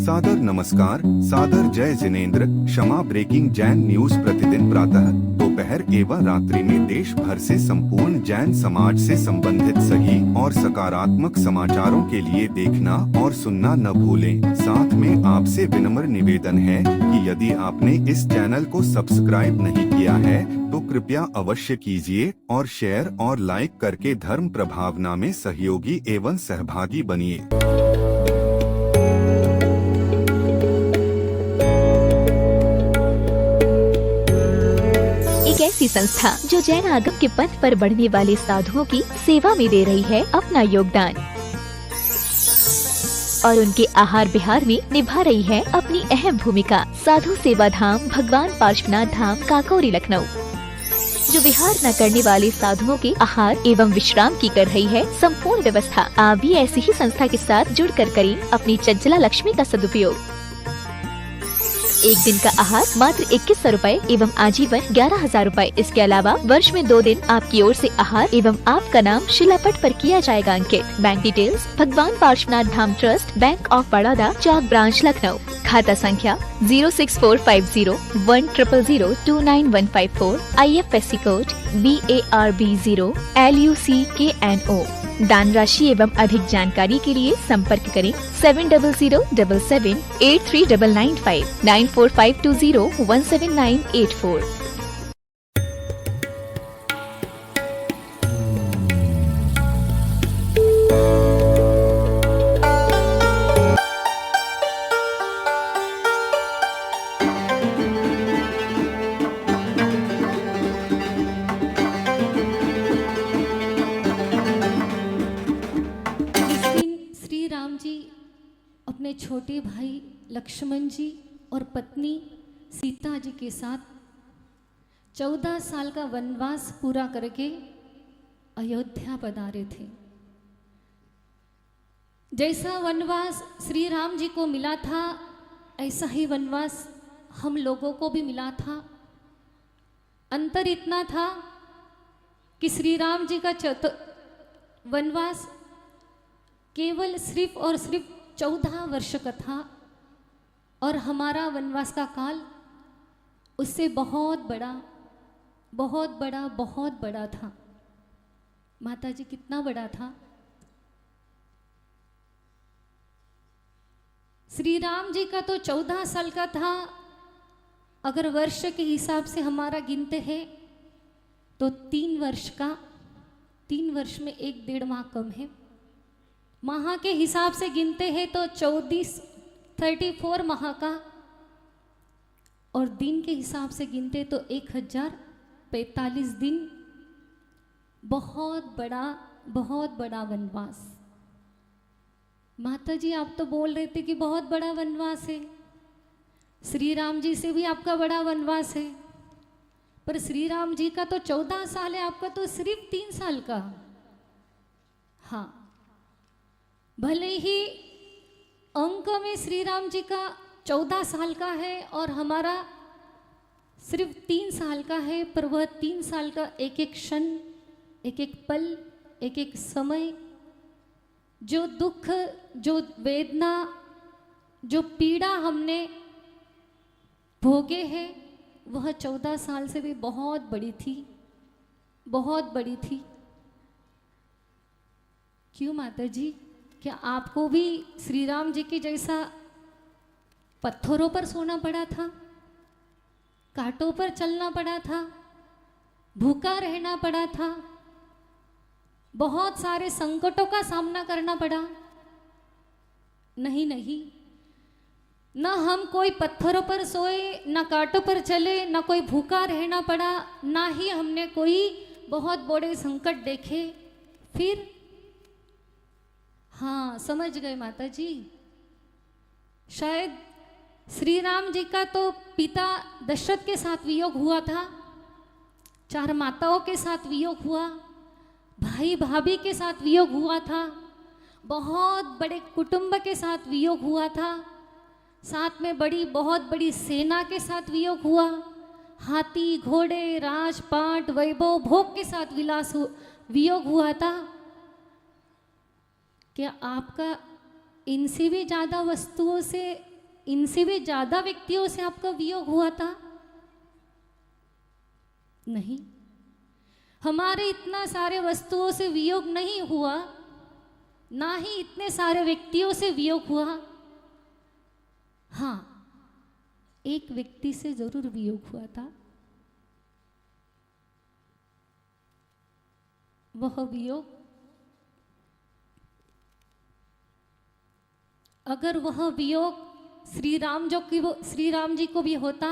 सादर नमस्कार, सादर जय जिनेंद्र। क्षमा ब्रेकिंग जैन न्यूज प्रतिदिन प्रातः दोपहर एवं रात्रि में देश भर से संपूर्ण जैन समाज से संबंधित सही और सकारात्मक समाचारों के लिए देखना और सुनना न भूलें। साथ में आपसे विनम्र निवेदन है कि यदि आपने इस चैनल को सब्सक्राइब नहीं किया है तो कृपया अवश्य कीजिए और शेयर और लाइक करके धर्म प्रभावना में सहयोगी एवं सहभागी बनिए। एक ऐसी संस्था जो जैन आगम के पथ पर बढ़ने वाले साधुओं की सेवा में दे रही है अपना योगदान और उनके आहार विहार में निभा रही है अपनी अहम भूमिका। साधु सेवा धाम भगवान पार्श्वनाथ धाम काकोरी लखनऊ जो विहार न करने वाले साधुओं के आहार एवं विश्राम की कर रही है संपूर्ण व्यवस्था। आप भी ऐसी ही संस्था के साथ जुड़कर करें अपनी चंचला लक्ष्मी का सदुपयोग। एक दिन का आहार मात्र 2100 रूपए एवं आजीवन 11,000 रूपए। इसके अलावा वर्ष में 2 दिन आपकी ओर से आहार एवं आपका नाम शिलापट पर किया जाएगा अंकित। Bank details Bhagwan Parshwanath Dham trust, bank of Baroda, Chowk branch Lucknow. खाता संख्या 064501000299154। IFSC code BARB0 LUCKNO। दान राशि एवं अधिक जानकारी के लिए संपर्क करें 7077783995 9452017984। अपने छोटे भाई लक्ष्मण जी और पत्नी सीता जी के साथ 14 साल का वनवास पूरा करके अयोध्या पधारे थे। जैसा वनवास श्री राम जी को मिला था ऐसा ही वनवास हम लोगों को भी मिला था। अंतर इतना था कि श्री राम जी का वनवास केवल सिर्फ और सिर्फ 14 वर्ष का था और हमारा वनवास का काल उससे बहुत बड़ा था। माता जी कितना बड़ा था। श्री राम जी का तो 14 साल का था। अगर वर्ष के हिसाब से हमारा गिनते हैं तो 3 वर्ष में 1.5 माह कम है। माह के हिसाब से गिनते हैं तो 34 माह का और दिन के हिसाब से गिनते तो 1045 दिन। बहुत बड़ा वनवास। माता जी आप तो बोल रहे थे कि बहुत बड़ा वनवास है, श्री राम जी से भी आपका बड़ा वनवास है, पर श्री राम जी का तो 14 साल है, आपका तो सिर्फ 3 साल का। हाँ, भले ही अंक में श्री राम जी का 14 साल का है और हमारा सिर्फ 3 साल का है, पर वह 3 साल का एक एक क्षण, एक एक पल, एक एक समय, जो दुख, जो वेदना, जो पीड़ा हमने भोगे हैं वह 14 साल से भी बहुत बड़ी थी। क्यों माता जी, क्या आपको भी श्री राम जी के जैसा पत्थरों पर सोना पड़ा था, कांटों पर चलना पड़ा था, भूखा रहना पड़ा था, बहुत सारे संकटों का सामना करना पड़ा? नहीं, न हम कोई पत्थरों पर सोए, न कांटों पर चले, न कोई भूखा रहना पड़ा, ना ही हमने कोई बहुत बड़े संकट देखे। फिर हाँ, समझ गए माता जी। शायद श्री राम जी का तो पिता दशरथ के साथ वियोग हुआ था, 4 माताओं के साथ वियोग हुआ, भाई भाभी के साथ वियोग हुआ था, बहुत बड़े कुटुंब के साथ वियोग हुआ था, साथ में बहुत बड़ी सेना के साथ वियोग हुआ, हाथी घोड़े राजपाट वैभव भोग के साथ वियोग हुआ था। क्या आपका इनसे भी ज़्यादा वस्तुओं से इनसे भी ज्यादा व्यक्तियों से आपका वियोग हुआ था? नहीं, हमारे इतना सारे वस्तुओं से वियोग नहीं हुआ, ना ही इतने सारे व्यक्तियों से वियोग हुआ। हाँ, एक व्यक्ति से जरूर वियोग हुआ था। वह वियोग, अगर वह वियोग श्री राम जी को भी होता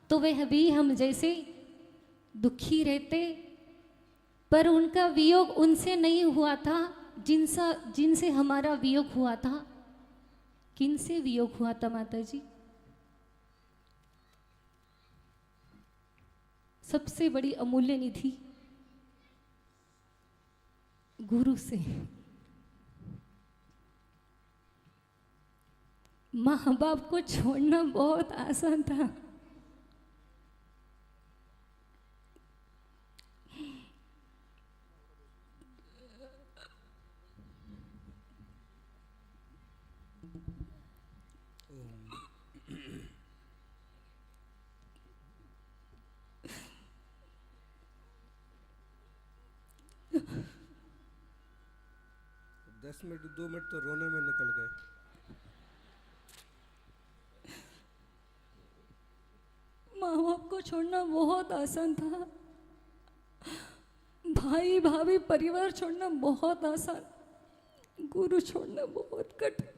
तो वह भी हम जैसे दुखी रहते, पर उनका वियोग उनसे नहीं हुआ था जिनसे हमारा वियोग हुआ था। किनसे वियोग हुआ था माता जी? सबसे बड़ी अमूल्य निधि गुरु से। माँ बाप को छोड़ना बहुत आसान था, दस मिनट 2 मिनट तो रोने में निकल गए। माँ बाप को छोड़ना बहुत आसान था, भाई भाभी परिवार छोड़ना बहुत आसान, गुरु छोड़ना बहुत कठिन।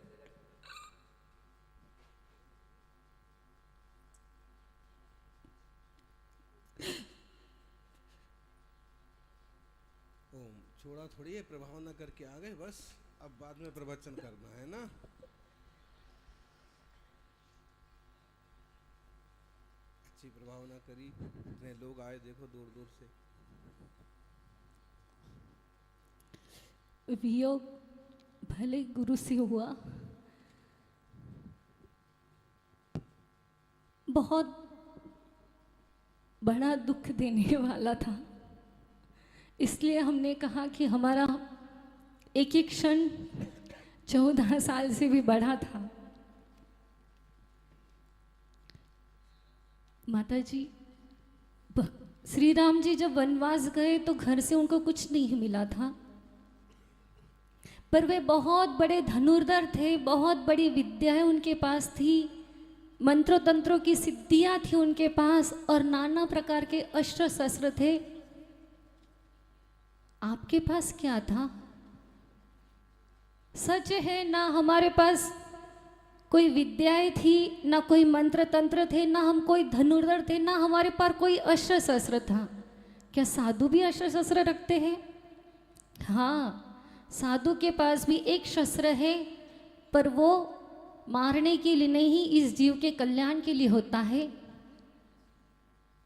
छोड़ा थोड़ी है, प्रभाव ना करके आ गए बस। अब बाद में प्रवचन करना है ना। अच्छी प्रभाव ना करी, इतने लोग आए देखो दूर दूर से। वियोग भले गुरु से हुआ, बहुत बड़ा दुख देने वाला था। इसलिए हमने कहा कि हमारा एक एक क्षण 14 साल से भी बड़ा था। माता जी, श्री राम जी जब वनवास गए तो घर से उनको कुछ नहीं मिला था, पर वे बहुत बड़े धनुर्धर थे, बहुत बड़ी विद्याएं उनके पास थी, मंत्रों तंत्रों की सिद्धियां थी उनके पास, और नाना प्रकार के अस्त्र शस्त्र थे। आपके पास क्या था? सच है, ना हमारे पास कोई विद्याएं थी, ना कोई मंत्र तंत्र थे, ना हम कोई धनुर्धर थे, ना हमारे पास कोई अस्त्र शस्त्र था। क्या साधु भी अस्त्र शस्त्र रखते हैं? हाँ, साधु के पास भी एक शस्त्र है, पर वो मारने के लिए नहीं, इस जीव के कल्याण के लिए होता है,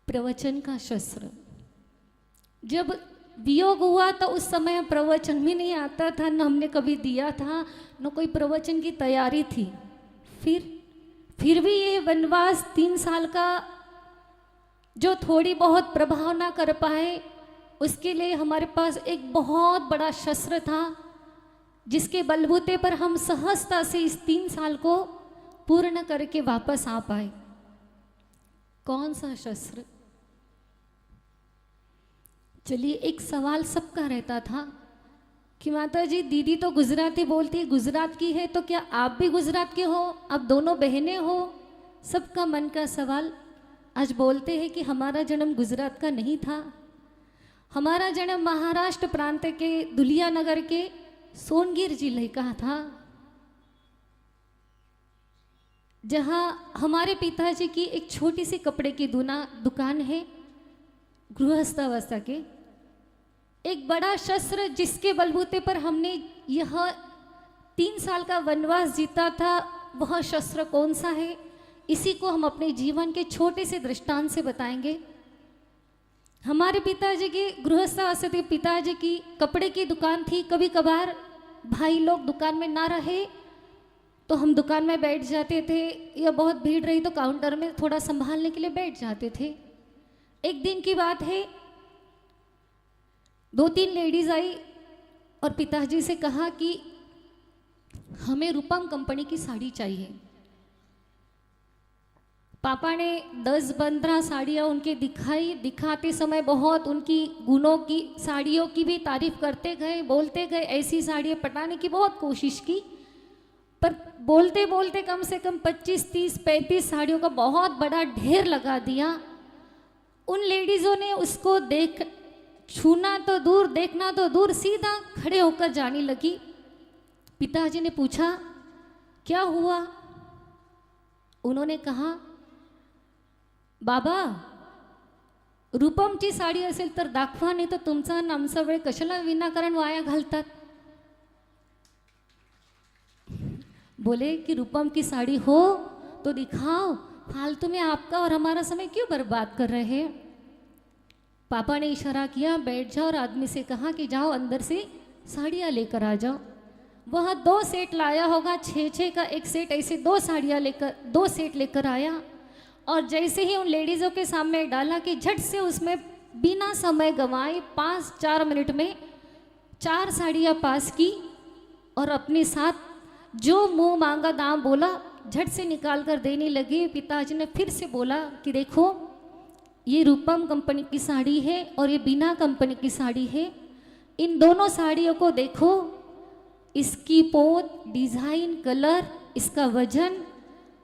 प्रवचन का शस्त्र। जब वियोग हुआ तो उस समय प्रवचन भी नहीं आता था, न हमने कभी दिया था, न कोई प्रवचन की तैयारी थी। फिर भी ये वनवास 3 साल का जो थोड़ी बहुत प्रभाव ना कर पाए, उसके लिए हमारे पास एक बहुत बड़ा शस्त्र था, जिसके बलबूते पर हम सहजता से इस 3 साल को पूर्ण करके वापस आ पाए। कौन सा शस्त्र? चलिए, एक सवाल सबका रहता था कि माता जी, दीदी तो गुजराती बोलती है, गुजरात की है, तो क्या आप भी गुजरात के हो? आप दोनों बहनें हो? सबका मन का सवाल। आज बोलते हैं कि हमारा जन्म गुजरात का नहीं था, हमारा जन्म महाराष्ट्र प्रांत के दुलिया नगर के सोनगिर जिले का था, जहां हमारे पिताजी की एक छोटी सी कपड़े की दुकान है, गृहस्थावस्था के। एक बड़ा शस्त्र जिसके बलबूते पर हमने यह 3 साल का वनवास जीता था, वह शस्त्र कौन सा है? इसी को हम अपने जीवन के छोटे से दृष्टांत से बताएंगे। हमारे पिताजी की गृहस्थावस्था थी, पिताजी की कपड़े की दुकान थी। कभी कभार भाई लोग दुकान में ना रहे तो हम दुकान में बैठ जाते थे, या बहुत भीड़ रही तो काउंटर में थोड़ा संभालने के लिए बैठ जाते थे। एक दिन की बात है, 2-3 लेडीज आई और पिताजी से कहा कि हमें रूपम कंपनी की साड़ी चाहिए। पापा ने 10-15 साड़ियाँ उनके दिखाते समय बहुत उनकी गुणों की साड़ियों की भी तारीफ करते गए, बोलते गए, ऐसी साड़ियाँ पटाने की बहुत कोशिश की, पर बोलते बोलते कम से कम 25, 30, 35 साड़ियों का बहुत बड़ा ढेर लगा दिया। उन लेडीज़ों ने उसको छूना तो दूर, देखना तो दूर, सीधा खड़े होकर जाने लगी। पिताजी ने पूछा क्या हुआ? उन्होंने कहा बाबा, रूपमची साडी असेल तर दाखवा, नाही तर तुमचा आणि आमचा वेळ कशाला विनाकारण वाया घालतात? बोले कि रूपम की साड़ी हो तो दिखाओ, फालतू में आपका और हमारा समय क्यों बर्बाद कर रहे हैं? पापा ने इशारा किया, बैठ जाओ, और आदमी से कहा कि जाओ अंदर से साड़ियाँ लेकर आ जाओ। वह 2 सेट लाया होगा, 6-6 का एक सेट, ऐसे 2 सेट लेकर आया, और जैसे ही उन लेडीज़ों के सामने डाला कि झट से उसमें बिना समय गंवाए 5-4 मिनट में 4 साड़ियाँ पास की, और अपने साथ जो मुंह मांगा दाम बोला झट से निकाल कर देने लगे। पिताजी ने फिर से बोला कि देखो, ये रूपम कंपनी की साड़ी है और ये बीना कंपनी की साड़ी है, इन दोनों साड़ियों को देखो, इसकी पोत, डिज़ाइन, कलर, इसका वजन,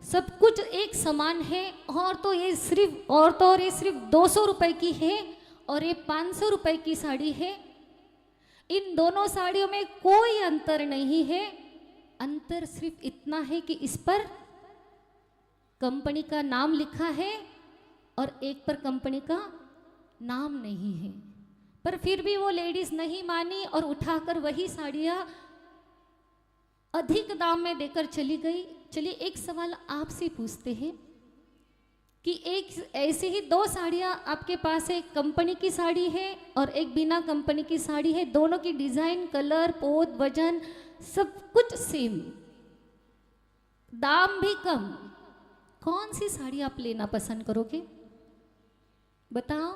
सब कुछ एक समान है, और तो ये सिर्फ 200 रुपए की है और ये 500 रुपए की साड़ी है। इन दोनों साड़ियों में कोई अंतर नहीं है, अंतर सिर्फ इतना है कि इस पर कंपनी का नाम लिखा है और एक पर कंपनी का नाम नहीं है। पर फिर भी वो लेडीज नहीं मानी और उठाकर वही साड़ियाँ अधिक दाम में देकर चली गई। चलिए एक सवाल आपसे पूछते हैं कि एक ऐसे ही 2 साड़ियाँ आपके पास है, एक कंपनी की साड़ी है और एक बिना कंपनी की साड़ी है, दोनों की डिज़ाइन, कलर, पोत, वजन सब कुछ सेम, दाम भी कम, कौन सी साड़ी आप लेना पसंद करोगे? बताओ।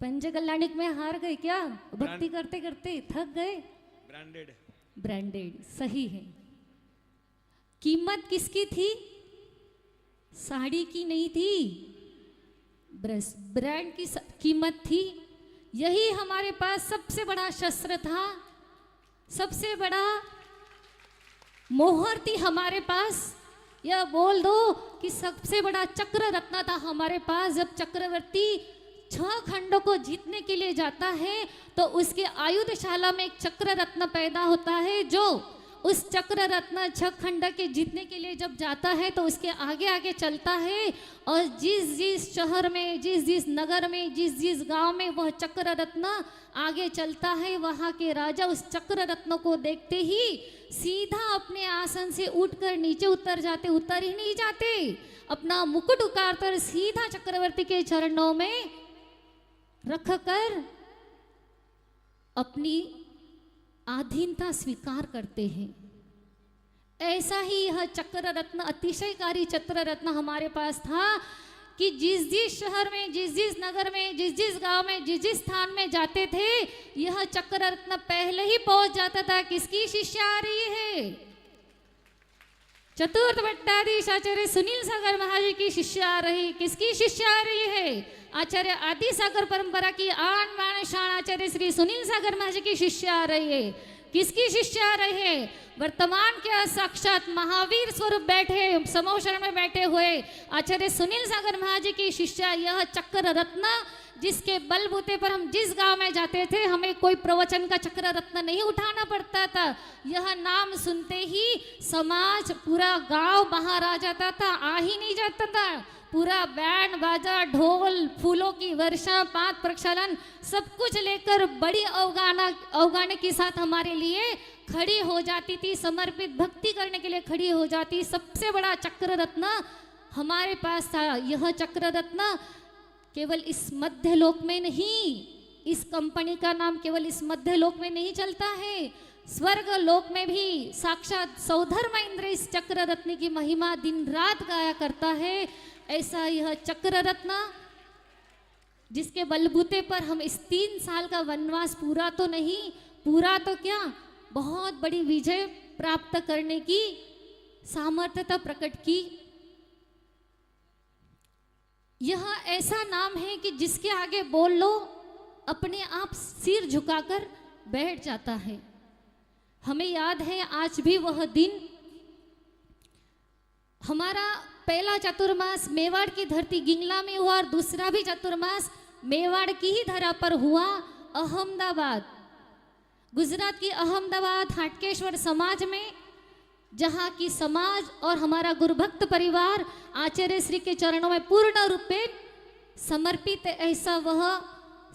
पंचकल्याणिक में हार गए क्या? भक्ति करते करते थक गए? ब्रांडेड सही है। कीमत किसकी थी? साड़ी की नहीं थी, ब्रांड की कीमत थी। यही हमारे पास सबसे बड़ा शस्त्र था, सबसे बड़ा मोहर थी हमारे पास। यह बोल दो कि सबसे बड़ा चक्र रत्न था हमारे पास। जब चक्रवर्ती 6 खंडों को जीतने के लिए जाता है तो उसके आयुधशाला में एक चक्र रत्न पैदा होता है, जो उस चक्र रत्न 6 खंड के जीतने के लिए जब जाता है तो उसके आगे आगे चलता है, और जिस जिस शहर में, जिस जिस नगर में, जिस जिस गांव में वह चक्र रत्न आगे चलता है, वहाँ के राजा उस चक्र रत्न को देखते ही सीधा अपने आसन से उठकर नीचे उतर ही नहीं जाते, अपना मुकुट उतारकर सीधा चक्रवर्ती के चरणों में रखकर अपनी आधीनता स्वीकार करते हैं। ऐसा ही यह चक्र रत्न, अतिशयकारी चक्र रत्न हमारे पास था कि जिस जिस शहर में, जिस जिस नगर में, जिस जिस गांव में, जिस जिस स्थान में जाते थे, यह चक्र रत्न पहले ही पहुंच जाता था। किसकी शिष्या आ रही है? चतुर्थ भट्टाधीश आचार्य सुनील सागर महाराज की शिष्या आ रही। किसकी शिष्या आ रही है? आचार्य आदि सागर परंपरा की आन बान शान आचार्य श्री सुनील सागर महाराज की शिष्या आ रही है। किसकी शिष्या आ रही है? वर्तमान के साक्षात महावीर स्वरूप बैठे, समोषण में बैठे हुए आचार्य सुनील सागर महाराज की शिष्या, यह चक्र रत्न, जिसके बलबूते पर हम जिस गांव में जाते थे हमें कोई प्रवचन का चक्र रत्न नहीं उठाना पड़ता था। यह नाम सुनते ही समाज, पूरा गांव बाहर आ जाता था, आ ही नहीं जाता था। पूरा बैंड बाजा, ढोल, फूलों की वर्षा, पात प्रक्षालन सब कुछ लेकर बड़ी अवगाने के साथ हमारे लिए खड़ी हो जाती थी, समर्पित भक्ति करने के लिए खड़ी हो जाती। सबसे बड़ा चक्र रत्न हमारे पास था। यह चक्र रत्न केवल इस मध्य लोक में नहीं, इस कंपनी का नाम केवल इस मध्य लोक में नहीं चलता है, स्वर्ग लोक में भी साक्षात सौधर्म इंद्र इस चक्र रत्न की महिमा दिन रात गाया करता है। ऐसा यह चक्र रत्न, जिसके बलबूते पर हम इस 3 साल का वनवास पूरा तो नहीं, पूरा तो क्या, बहुत बड़ी विजय प्राप्त करने की सामर्थ्यता प्रकट की। यह ऐसा नाम है कि जिसके आगे बोल लो अपने आप सिर झुकाकर बैठ जाता है। हमें याद है आज भी वह दिन, हमारा पहला चतुर्मास मेवाड़ की धरती गिंगला में हुआ और दूसरा भी चतुर्मास मेवाड़ की ही धरा पर हुआ, अहमदाबाद, गुजरात की अहमदाबाद हाटकेश्वर समाज में, जहाँ की समाज और हमारा गुरुभक्त परिवार आचार्य श्री के चरणों में पूर्ण रूप में समर्पित ऐसा वह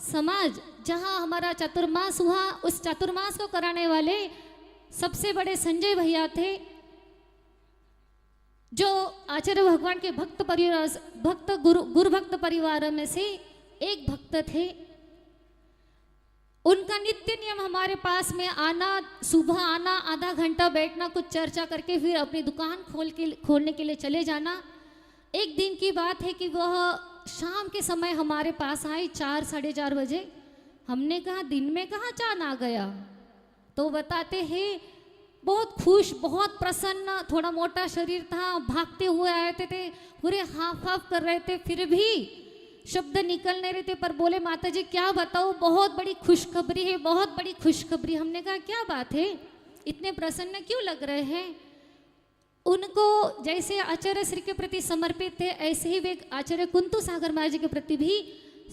समाज, जहाँ हमारा चतुर्मास हुआ। उस चतुर्मास को कराने वाले सबसे बड़े संजय भैया थे, जो आचार्य भगवान के भक्त परिवार, भक्त गुरु भक्त परिवार में से एक भक्त थे। उनका नित्य नियम हमारे पास में आना, सुबह आना, आधा घंटा बैठना, कुछ चर्चा करके फिर अपनी दुकान खोलने के लिए चले जाना। एक दिन की बात है कि वह शाम के समय हमारे पास आए 4 साढ़े 4 बजे। हमने कहा दिन में कहाँ चांद आ गया, तो बताते हैं बहुत खुश, बहुत प्रसन्न, थोड़ा मोटा शरीर था, भागते हुए आए थे, पूरे हाफ हाफ कर रहे थे, फिर भी शब्द निकल नहीं रहे थे। पर बोले माता जी क्या बताओ, बहुत बड़ी खुशखबरी है, बहुत बड़ी खुशखबरी। हमने कहा क्या बात है, इतने प्रसन्न क्यों लग रहे हैं। उनको जैसे आचार्य श्री के प्रति समर्पित थे, ऐसे ही वे आचार्य कुंतु सागर महाराज जी के प्रति भी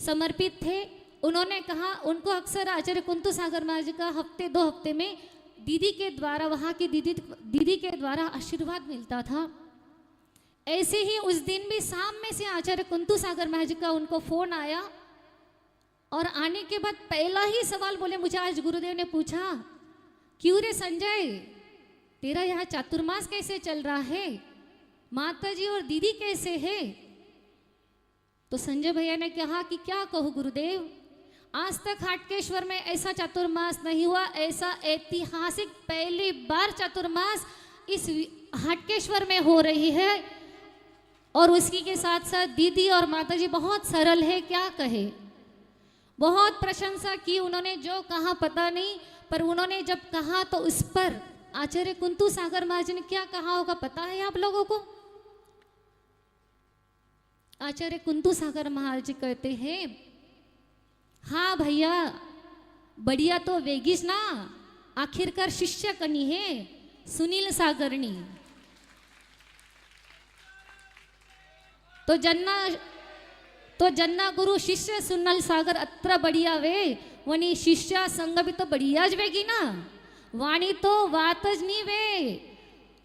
समर्पित थे। उन्होंने कहा उनको अक्सर आचार्य कुंतु सागर महाराज जी का हफ्ते 2 हफ्ते में दीदी के द्वारा, वहाँ की दीदी के द्वारा आशीर्वाद मिलता था। ऐसे ही उस दिन भी शाम में से आचार्य कुंतु सागर महाराज जी का उनको फोन आया, और आने के बाद पहला ही सवाल बोले, मुझे आज गुरुदेव ने पूछा, क्यों रे संजय, तेरा यहाँ चातुर्मास कैसे चल रहा है, माता जी और दीदी कैसे है। तो संजय भैया ने कहा कि क्या कहूँ गुरुदेव, आज तक हाटकेश्वर में ऐसा चातुर्मास नहीं हुआ, ऐसा ऐतिहासिक पहली बार चातुर्मास इस हाटकेश्वर में हो रही है। और उसकी के साथ साथ दीदी और माताजी बहुत सरल है, क्या कहे, बहुत प्रशंसा की उन्होंने, जो कहा पता नहीं, पर उन्होंने जब कहा तो उस पर आचार्य कुंतु सागर महाराज ने क्या कहा होगा पता है आप लोगों को। आचार्य कुंतु सागर महाराज जी कहते हैं, हाँ भैया बढ़िया तो वेगिस ना, आखिरकार शिष्य कनी है सुनील सागरनी। तो जन्ना गुरु शिष्य सुनील सागर अत्र बढ़िया वे, वनी शिष्य संग भी तो बढ़िया ज वेगी ना, वाणी तो वात ज नहीं वे,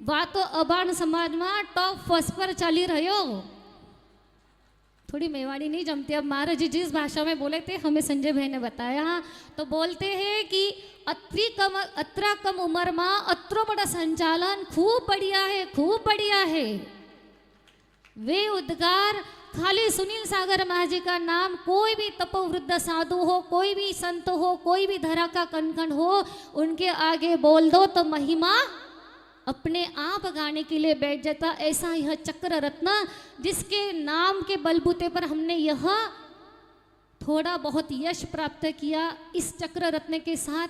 वात तो अबाण समाज में टॉप फर्स्ट पर चाली रह्यो। थोड़ी मेवाड़ी नहीं जमती। अब महाराज जी जिस भाषा में बोले थे हमें संजय भाई ने बताया, तो बोलते हैं कि अत्रा कम उम्र में अत्रो बड़ा संचालन खूब बढ़िया है, खूब बढ़िया है। वे उद्गार खाली सुनील सागर महाराज जी का नाम, कोई भी तपोवृद्ध साधु हो, कोई भी संत हो, कोई भी धरा का कणकण हो, उनके आगे बोल दो तो महिमा अपने आप गाने के लिए बैठ जाता। ऐसा यह चक्र रत्न, जिसके नाम के बलबूते पर हमने यह थोड़ा बहुत यश प्राप्त किया, इस चक्र रत्न के साथ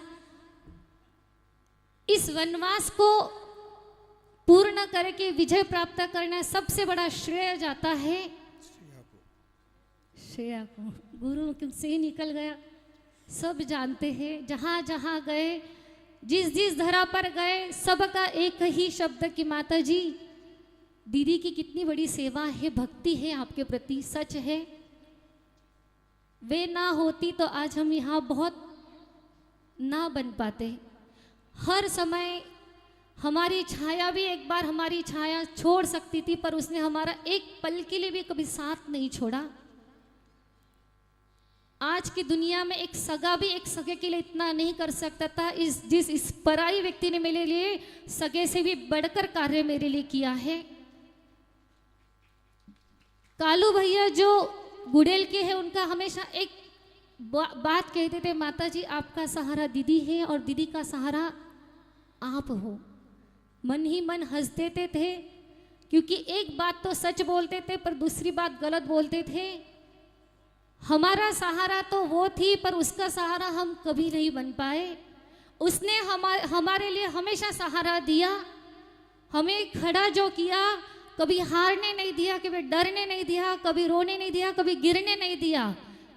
इस वनवास को पूर्ण करके विजय प्राप्त करना सबसे बड़ा श्रेय जाता है श्रेया को। गुरु से ही निकल गया, सब जानते हैं। जहाँ जहाँ गए, जिस धरा पर गए, सबका एक ही शब्द कि माता जी दीदी की कितनी बड़ी सेवा है, भक्ति है आपके प्रति, सच है। वे ना होती तो आज हम यहाँ बहुत ना बन पाते। हर समय हमारी छाया भी एक बार हमारी छाया छोड़ सकती थी, पर उसने हमारा एक पल के लिए भी कभी साथ नहीं छोड़ा। आज की दुनिया में एक सगा भी एक सगे के लिए इतना नहीं कर सकता था, इस पराई व्यक्ति ने मेरे लिए सगे से भी बढ़कर कार्य मेरे लिए किया है। कालू भैया जो गुड़ेल के हैं, उनका हमेशा एक बात कहते थे, माता जी आपका सहारा दीदी है और दीदी का सहारा आप हो। मन ही मन हंस देते थे, क्योंकि एक बात तो सच बोलते थे पर दूसरी बात गलत बोलते थे। हमारा सहारा तो वो थी, पर उसका सहारा हम कभी नहीं बन पाए। उसने हमारे लिए हमेशा सहारा दिया, हमें खड़ा जो किया, कभी हारने नहीं दिया, कभी डरने नहीं दिया, कभी रोने नहीं दिया, कभी गिरने नहीं दिया।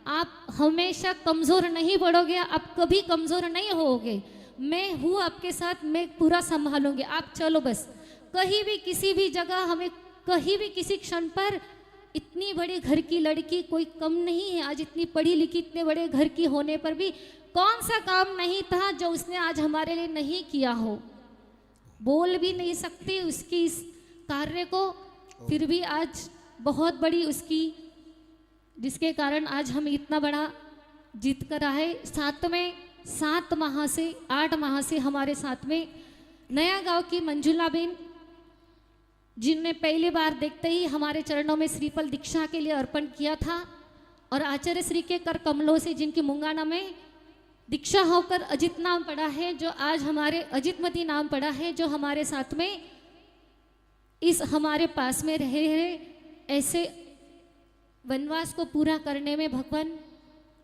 आप हमेशा कमज़ोर नहीं पड़ोगे, आप कभी कमज़ोर नहीं होगे। मैं हूँ आपके साथ, मैं पूरा संभालूंगी, आप चलो बस। कहीं भी किसी भी जगह हमें कहीं भी किसी क्षण पर, इतनी बड़ी घर की लड़की कोई कम नहीं है। आज इतनी पढ़ी लिखी इतने बड़े घर की होने पर भी कौन सा काम नहीं था जो उसने आज हमारे लिए नहीं किया हो। बोल भी नहीं सकती उसकी इस कार्य को, फिर भी आज बहुत बड़ी उसकी, जिसके कारण आज हम इतना बड़ा जीत कर आए। 7 माह से 8 माह से हमारे साथ में नया गांव की मंजुला बेन, जिनने पहली बार देखते ही हमारे चरणों में श्रीफल दीक्षा के लिए अर्पण किया था, और आचार्य श्री के कर कमलों से जिनकी मुंगाना में दीक्षा होकर अजित नाम पड़ा है, जो आज हमारे अजितमती नाम पड़ा है, जो हमारे साथ में इस हमारे पास में रहे हैं। ऐसे वनवास को पूरा करने में भगवान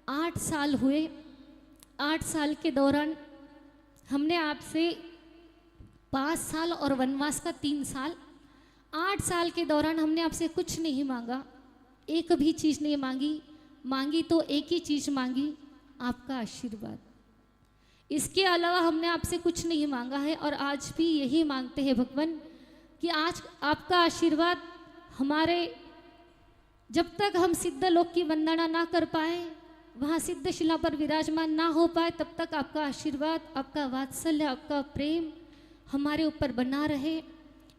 8 साल हुए। 8 साल के दौरान हमने आपसे 5 साल और वनवास का 3 साल, 8 साल के दौरान हमने आपसे कुछ नहीं मांगा, एक भी चीज़ नहीं मांगी तो एक ही चीज़ मांगी, आपका आशीर्वाद। इसके अलावा हमने आपसे कुछ नहीं मांगा है, और आज भी यही मांगते हैं भगवान कि आज आपका आशीर्वाद हमारे, जब तक हम सिद्ध लोक की वंदना ना कर पाए, वहाँ सिद्ध शिला पर विराजमान ना हो पाए, तब तक आपका आशीर्वाद, आपका वात्सल्य, आपका प्रेम हमारे ऊपर बना रहे।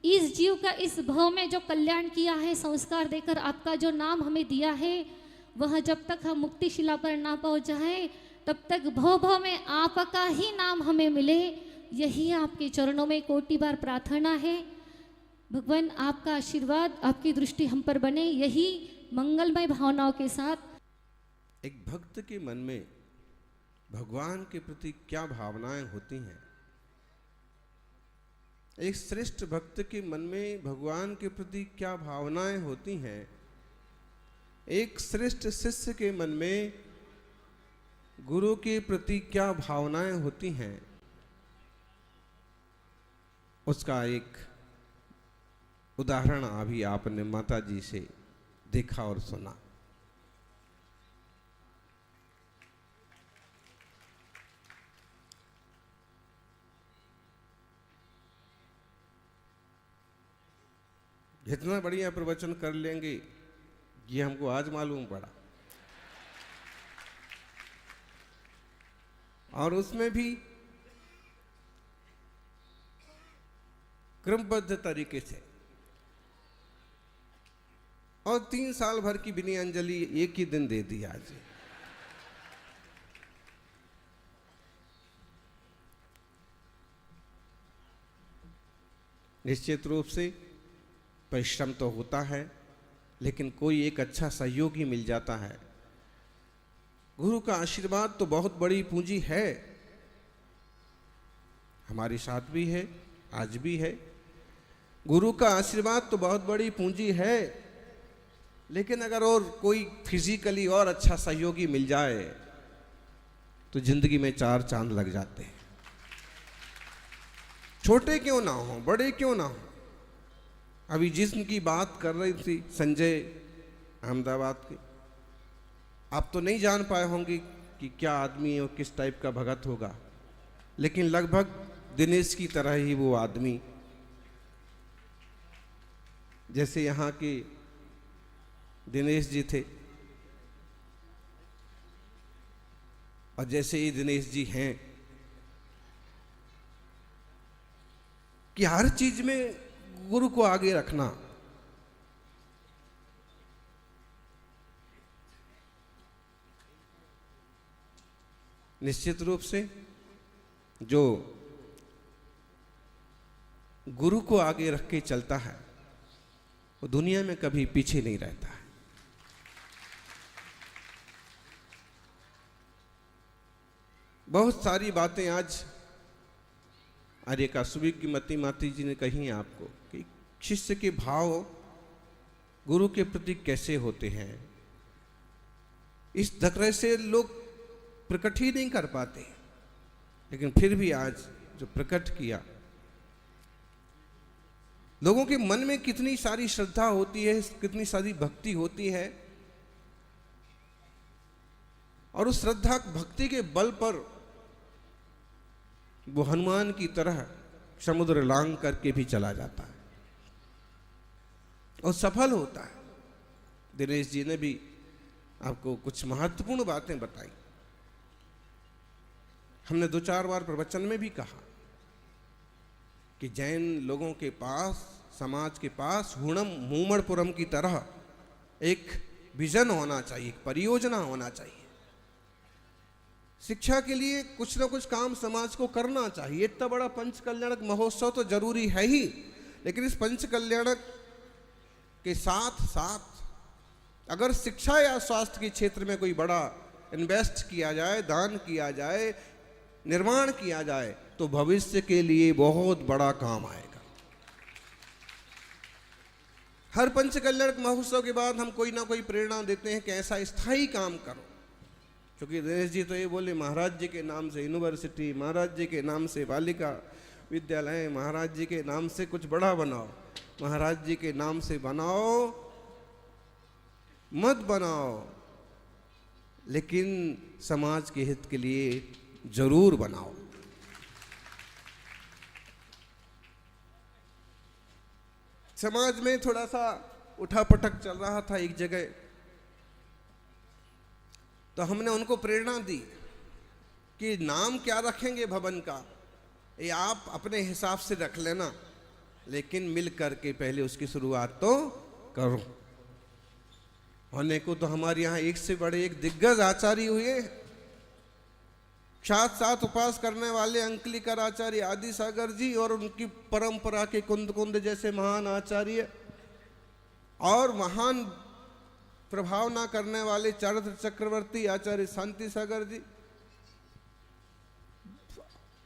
इस जीव का इस भव में जो कल्याण किया है, संस्कार देकर आपका जो नाम हमें दिया है, वह जब तक हम मुक्ति शिला पर ना पहुँच जाए, तब तक भव में आपका ही नाम हमें मिले। यही आपके चरणों में कोटि बार प्रार्थना है। भगवान आपका आशीर्वाद, आपकी दृष्टि हम पर बने, यही मंगलमय भावनाओं के साथ। एक भक्त के मन में भगवान के प्रति क्या भावनाएं होती हैं, एक श्रेष्ठ भक्त के मन में भगवान के प्रति क्या भावनाएं होती हैं, एक श्रेष्ठ शिष्य के मन में गुरु के प्रति क्या भावनाएं होती हैं, उसका एक उदाहरण अभी आपने माता जी से देखा और सुना। इतना बढ़िया प्रवचन कर लेंगे ये हमको आज मालूम पड़ा, और उसमें भी क्रमबद्ध तरीके से, और 3 साल भर की विनय अंजलि एक ही दिन दे दी आज। निश्चित रूप से परिश्रम तो होता है, लेकिन कोई एक अच्छा सहयोगी मिल जाता है। गुरु का आशीर्वाद तो बहुत बड़ी पूंजी है, हमारे साथ भी है, आज भी है। गुरु का आशीर्वाद तो बहुत बड़ी पूंजी है, लेकिन अगर और कोई फिजिकली और अच्छा सहयोगी मिल जाए तो जिंदगी में 4 चांद लग जाते हैं। छोटे क्यों ना हो, बड़े क्यों ना हो। अभी जिसकी बात कर रही थी संजय अहमदाबाद की, आप तो नहीं जान पाए होंगे कि क्या आदमी है और किस टाइप का भगत होगा, लेकिन लगभग दिनेश की तरह ही वो आदमी, जैसे यहाँ के दिनेश जी थे और जैसे ही दिनेश जी हैं, कि हर चीज में गुरु को आगे रखना। निश्चित रूप से जो गुरु को आगे रख के चलता है वो दुनिया में कभी पीछे नहीं रहता है। बहुत सारी बातें आज आर्य का सुविज्ञमती माती जी ने कही आपको कि शिष्य के भाव गुरु के प्रति कैसे होते हैं, इस तरह से लोग प्रकट ही नहीं कर पाते, लेकिन फिर भी आज जो प्रकट किया, लोगों के मन में कितनी सारी श्रद्धा होती है, कितनी सारी भक्ति होती है, और उस श्रद्धा भक्ति के बल पर वो हनुमान की तरह समुद्र लांघ करके भी चला जाता है और सफल होता है। दिनेश जी ने भी आपको कुछ महत्वपूर्ण बातें बताई। हमने 2-4 बार प्रवचन में भी कहा कि जैन लोगों के पास, समाज के पास हुणम मूमड़पुरम की तरह एक विजन होना चाहिए, एक परियोजना होना चाहिए। शिक्षा के लिए कुछ ना कुछ काम समाज को करना चाहिए। इतना बड़ा पंचकल्याणक महोत्सव तो जरूरी है ही, लेकिन इस पंचकल्याणक के साथ साथ अगर शिक्षा या स्वास्थ्य के क्षेत्र में कोई बड़ा इन्वेस्ट किया जाए, दान किया जाए, निर्माण किया जाए, तो भविष्य के लिए बहुत बड़ा काम आएगा। हर पंचकल्याणक महोत्सव के बाद हम कोई ना कोई प्रेरणा देते हैं कि ऐसा स्थायी काम करो। क्योंकि दिनेश जी तो ये बोले महाराज जी के नाम से यूनिवर्सिटी, महाराज जी के नाम से बालिका विद्यालय, महाराज जी के नाम से कुछ बड़ा बनाओ, महाराज जी के नाम से बनाओ मत बनाओ, लेकिन समाज के हित के लिए जरूर बनाओ। समाज में थोड़ा सा उठापटक चल रहा था एक जगह, तो हमने उनको प्रेरणा दी कि नाम क्या रखेंगे भवन का, ये आप अपने हिसाब से रख लेना, लेकिन मिल करके पहले उसकी शुरुआत तो करो। होने को तो हमारे यहाँ एक से बड़े एक दिग्गज आचार्य हुए, साथ साथ उपास करने वाले अंकलिकर आचार्य आदि सागर जी और उनकी परंपरा के कुंद कुंद जैसे महान आचार्य, और महान प्रभावना करने वाले चारित्र चक्रवर्ती आचार्य शांति सागर जी,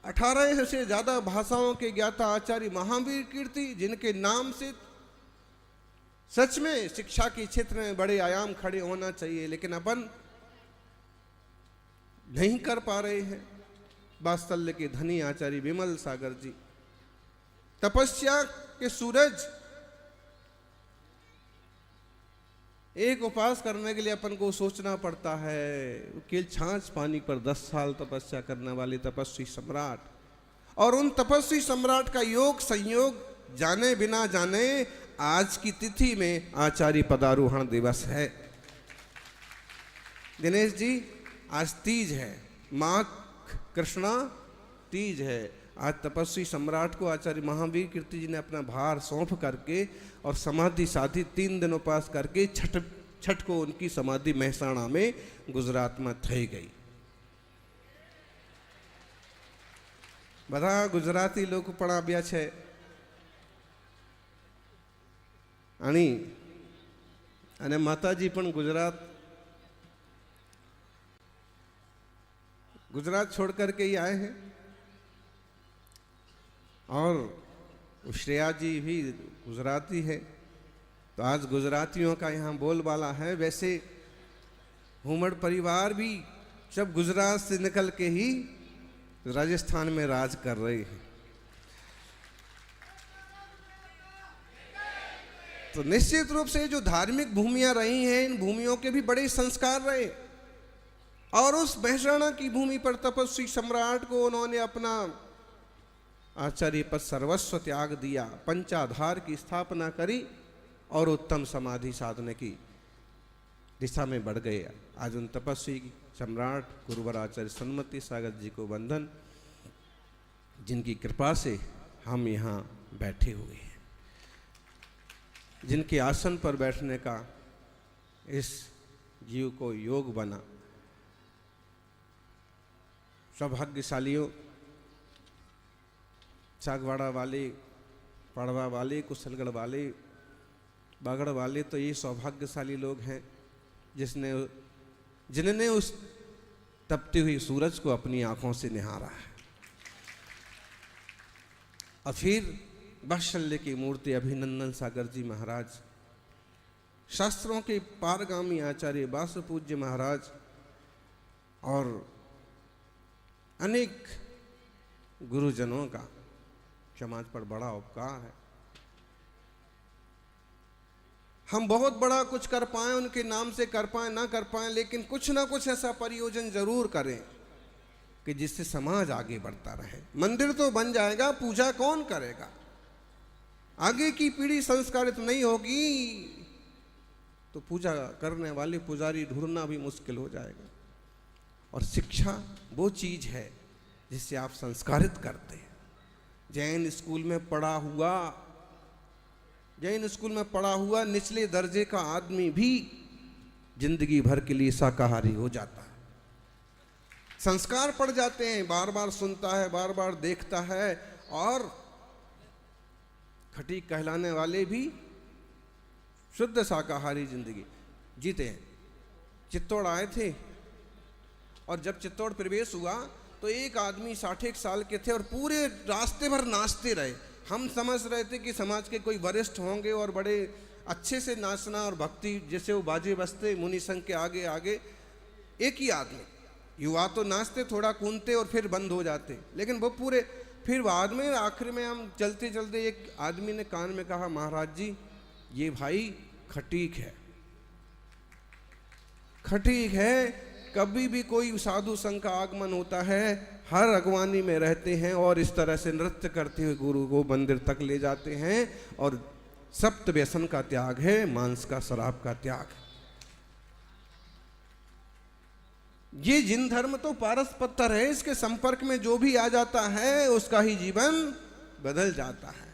18 से ज्यादा भाषाओं के ज्ञाता आचार्य महावीर कीर्ति, जिनके नाम से सच में शिक्षा के क्षेत्र में बड़े आयाम खड़े होना चाहिए, लेकिन अपन नहीं कर पा रहे हैं। वात्सल्य के धनी आचार्य विमल सागर जी, तपस्या के सूरज, एक उपास करने के लिए अपन को सोचना पड़ता है। केवल छाछ पानी पर 10 साल तपस्या करने वाले तपस्वी सम्राट, और उन तपस्वी सम्राट का योग संयोग जाने बिना जाने आज की तिथि में आचार्य पदारोहण दिवस है। दिनेश जी, आज तीज है, माघ कृष्णा तीज है। आज तपस्वी सम्राट को आचार्य महावीर कीर्ति जी ने अपना भार सौंप करके और समाधि साधी 3 दिन उपास करके छठ को उनकी समाधि महसाणा में गुजरात में થઈ गई। બધા ગુજરાતી લોકો પણ આવ્યા છે અને માતાજી પણ गुजरात छोड़ करके ही आए हैं, और श्रेया जी भी गुजराती है, तो आज गुजरातियों का यहाँ बोलबाला है। वैसे हुमड़ परिवार भी सब गुजरात से निकल के ही राजस्थान में राज कर रहे हैं। तो निश्चित रूप से जो धार्मिक भूमियां रही हैं, इन भूमियों के भी बड़े संस्कार रहे, और उस महसाणा की भूमि पर तपस्वी सम्राट को उन्होंने अपना आचार्य पद सर्वस्व त्याग दिया, पंचाधार की स्थापना करी और उत्तम समाधि साधने की दिशा में बढ़ गए। आज उन तपस्वी सम्राट गुरुवर आचार्य सन्मति सागर जी को वंदन, जिनकी कृपा से हम यहाँ बैठे हुए हैं, जिनके आसन पर बैठने का इस जीव को योग बना। सौभाग्यशालियों, सागवाड़ा वाले, पड़वा वाले, कुशलगढ़ वाले, बागड़ वाले, तो ये सौभाग्यशाली लोग हैं जिन्होंने उस तपती हुई सूरज को अपनी आंखों से निहारा है। और फिर वात्सल्य की मूर्ति अभिनंदन सागर जी महाराज, शास्त्रों के पारगामी आचार्य वासुपूज्य महाराज, और अनेक गुरुजनों का समाज पर बड़ा उपकार है। हम बहुत बड़ा कुछ कर पाएं, उनके नाम से कर पाएं ना कर पाएं, लेकिन कुछ ना कुछ ऐसा परियोजन जरूर करें कि जिससे समाज आगे बढ़ता रहे। मंदिर तो बन जाएगा, पूजा कौन करेगा? आगे की पीढ़ी संस्कारित नहीं होगी तो पूजा करने वाले पुजारी ढूंढना भी मुश्किल हो जाएगा। और शिक्षा वो चीज है जिससे आप संस्कारित करते हैं। जैन स्कूल में पढ़ा हुआ निचले दर्जे का आदमी भी जिंदगी भर के लिए शाकाहारी हो जाता है। संस्कार पड़ जाते हैं, बार बार सुनता है, बार बार देखता है, और खटीक कहलाने वाले भी शुद्ध शाकाहारी जिंदगी जीते हैं। चित्तौड़ आए थे और जब चित्तौड़ प्रवेश हुआ तो एक आदमी 60 साल के थे और पूरे रास्ते भर नाचते रहे। हम समझ रहे थे कि समाज के कोई वरिष्ठ होंगे और बड़े अच्छे से नाचना और भक्ति, जैसे वो बाजे बजते मुनि संघ के आगे आगे। एक ही आदमी, युवा तो नाचते, थोड़ा कूदते और फिर बंद हो जाते, लेकिन वो पूरे। फिर बाद में आखिर में हम चलते चलते एक आदमी ने कान में कहा, महाराज जी ये भाई खटीक है, खटीक है। कभी भी कोई साधु संघ का आगमन होता है, हर अगवानी में रहते हैं और इस तरह से नृत्य करते हुए गुरु को मंदिर तक ले जाते हैं। और सप्त व्यसन का त्याग है, मांस का, शराब का त्याग है। ये जिन धर्म तो पारस पत्थर है, इसके संपर्क में जो भी आ जाता है उसका ही जीवन बदल जाता है।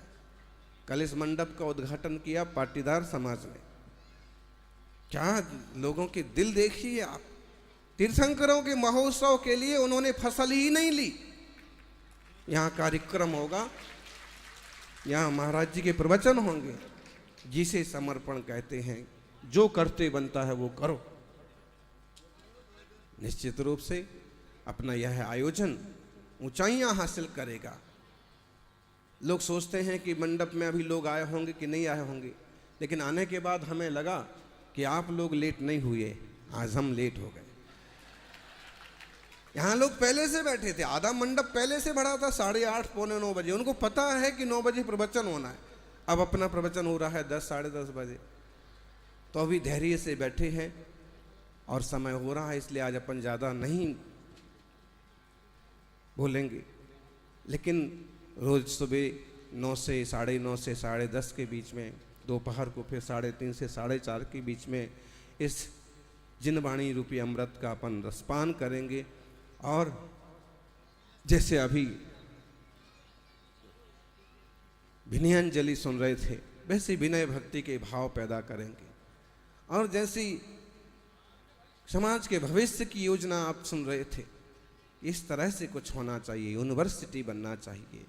कल इस मंडप का उद्घाटन किया पाटीदार समाज ने। क्या लोगों के दिल देखिए आप। तीर्थंकरों के महोत्सव के लिए उन्होंने फसल ही नहीं ली। यहाँ कार्यक्रम होगा, यहाँ महाराज जी के प्रवचन होंगे, जिसे समर्पण कहते हैं। जो करते बनता है वो करो। निश्चित रूप से अपना यह आयोजन ऊंचाइयां हासिल करेगा। लोग सोचते हैं कि मंडप में अभी लोग आए होंगे कि नहीं आए होंगे, लेकिन आने के बाद हमें लगा कि आप लोग लेट नहीं हुए, आज हम लेट हो गए। यहाँ लोग पहले से बैठे थे, आधा मंडप पहले से भरा था, 8:30 पौने 9 बजे। उनको पता है कि 9 बजे प्रवचन होना है। अब अपना प्रवचन हो रहा है 10 साढ़े 10 बजे, तो अभी धैर्य से बैठे हैं और समय हो रहा है, इसलिए आज अपन ज़्यादा नहीं बोलेंगे। लेकिन रोज सुबह 9 से 9:30 से 10:30 के बीच में, दोपहर को फिर 3:30 से 4:30 के बीच में इस जिनवाणी रूपी अमृत का अपन रसपान करेंगे। और जैसे अभी विनयांजलि सुन रहे थे, वैसे विनय भक्ति के भाव पैदा करेंगे। और जैसी समाज के भविष्य की योजना आप सुन रहे थे, इस तरह से कुछ होना चाहिए। यूनिवर्सिटी बनना चाहिए,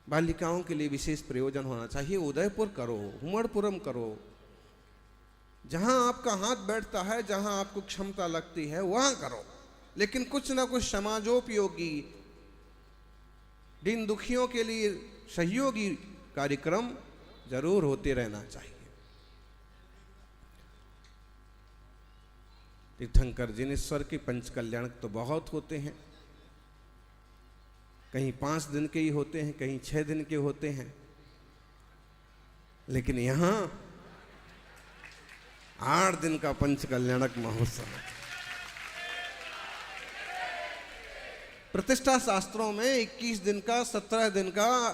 बालिकाओं के लिए विशेष प्रयोजन होना चाहिए। उदयपुर करो, हुमड़पुरम करो, जहां आपका हाथ बैठता है, जहां आपको क्षमता लगती है वहां करो। लेकिन कुछ ना कुछ समाजोपयोगी, दीन दुखियों के लिए सहयोगी कार्यक्रम जरूर होते रहना चाहिए। तीर्थंकर जिनेश्वर के पंच कल्याण तो बहुत होते हैं, कहीं 5 दिन के ही होते हैं, कहीं 6 दिन के होते हैं, लेकिन यहां 8 दिन का पंच कल्याणक महोत्सव है। प्रतिष्ठा शास्त्रों में 21 दिन का, 17 दिन का,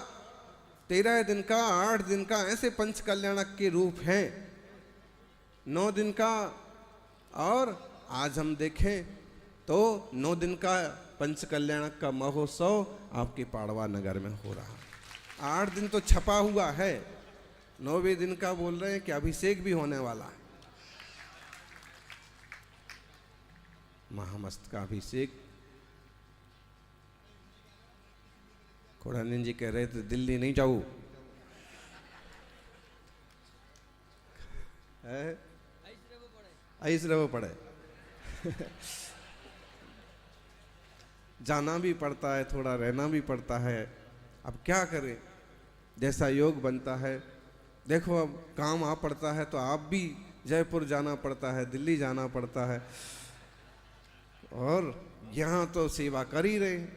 13 दिन का, 8 दिन का, ऐसे पंच कल्याणक के रूप हैं। 9 दिन का, और आज हम देखें तो 9 दिन का पंच कल्याणक का महोत्सव आपके पाड़वा नगर में हो रहा है। 8 दिन तो छपा हुआ है, 9वें दिन का बोल रहे हैं कि अभिषेक भी होने वाला है। महामस्त का अभिषेक। खोड़ानंद जी कह रहे थे दिल्ली नहीं जाऊं, ऐस रहो पड़े जाना भी पड़ता है, थोड़ा रहना भी पड़ता है। अब क्या करें, जैसा योग बनता है। देखो अब काम आ पड़ता है तो आप भी जयपुर जाना पड़ता है, दिल्ली जाना पड़ता है, और यहाँ तो सेवा कर ही रहे हैं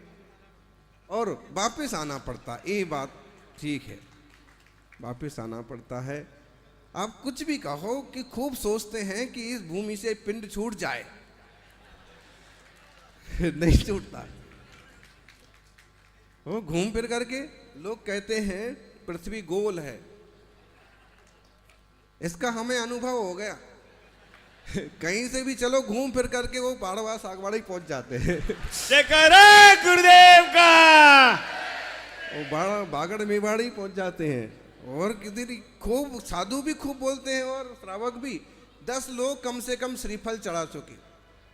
और वापस आना पड़ता है। ये बात ठीक है, वापस आना पड़ता है। आप कुछ भी कहो कि खूब सोचते हैं कि इस भूमि से पिंड छूट जाए, नहीं छूटता। वो घूम फिर करके लोग कहते हैं पृथ्वी गोल है, इसका हमें अनुभव हो गया। कहीं से भी चलो घूम फिर करके वो पाड़वा सागवाड़ा ही पहुंच जाते हैं। जयकारा गुरुदेव का। वो बागड़ मेवाड़ी पहुंच जाते हैं। और कितनी खूब साधु भी खूब बोलते हैं और श्रावक भी। 10 लोग कम से कम श्रीफल चढ़ा चुके।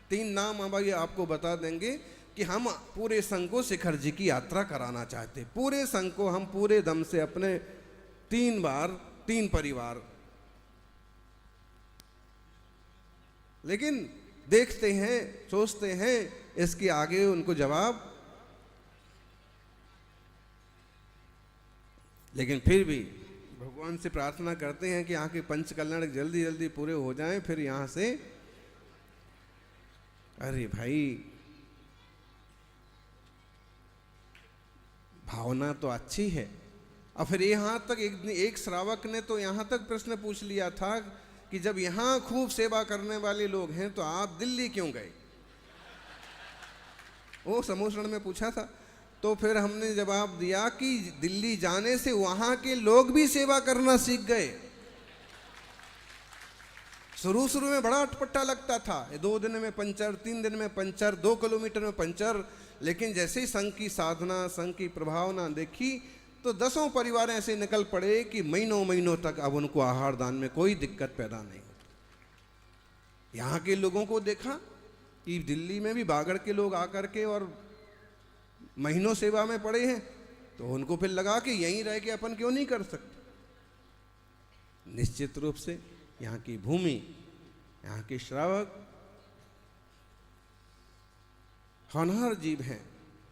3 नाम अब ये आपको बता देंगे कि हम पूरे संघ को शिखर जी की यात्रा कराना चाहते। पूरे संघ को हम पूरे दम से अपने 3 बार 3 परिवार, लेकिन देखते हैं, सोचते हैं, इसके आगे उनको जवाब, लेकिन फिर भी भगवान से प्रार्थना करते हैं कि यहाँ के पंच कल्याण जल्दी जल्दी पूरे हो जाएं, फिर यहाँ से। अरे भाई, भावना तो अच्छी है। और फिर यहाँ तक एक श्रावक ने तो यहाँ तक प्रश्न पूछ लिया था कि जब यहाँ खूब सेवा करने वाले लोग हैं तो आप दिल्ली क्यों गए? वो समूषण में पूछा था। तो फिर हमने जवाब दिया कि दिल्ली जाने से वहाँ के लोग भी सेवा करना सीख गए। शुरू शुरू में बड़ा अटपटा लगता था, 2 दिन में पंचर, 3 दिन में पंचर, 2 किलोमीटर में पंचर। लेकिन जैसे ही संघ की साधना, संघ की प्रभावना देखी तो 10 परिवार ऐसे निकल पड़े कि महीनों महीनों तक अब उनको आहार दान में कोई दिक्कत पैदा नहीं होती। यहाँ के लोगों को देखा कि दिल्ली में भी बागड़ के लोग आकर के और महीनों सेवा में पड़े हैं, तो उनको फिर लगा कि यहीं रह के अपन क्यों नहीं कर सकते। निश्चित रूप से यहाँ की भूमि, यहाँ के श्रावक होनहार जीव हैं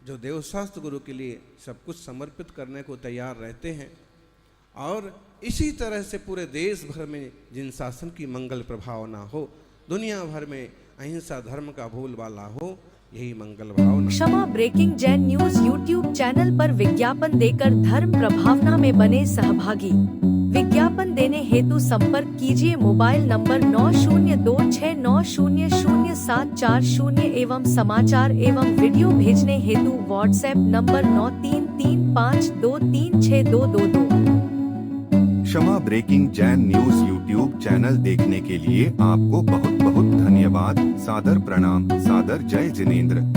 जो देवशास्त्र गुरु के लिए सब कुछ समर्पित करने को तैयार रहते हैं। और इसी तरह से पूरे देश भर में जिन शासन की मंगल प्रभावना हो, दुनिया भर में अहिंसा धर्म का बोलबाला हो, यही मंगल भावना। Kshama breaking Jain news YouTube channel पर विज्ञापन देकर धर्म प्रभावना में बने सहभागी। विज्ञापन देने हेतु संपर्क कीजिए मोबाइल नंबर 9026900740 एवं समाचार एवं वीडियो भेजने हेतु WhatsApp number 9335236222। Kshama breaking Jain news YouTube channel देखने के लिए आपको बहुत बहुत धन्यवाद। सादर प्रणाम। सादर जय जिनेंद्र।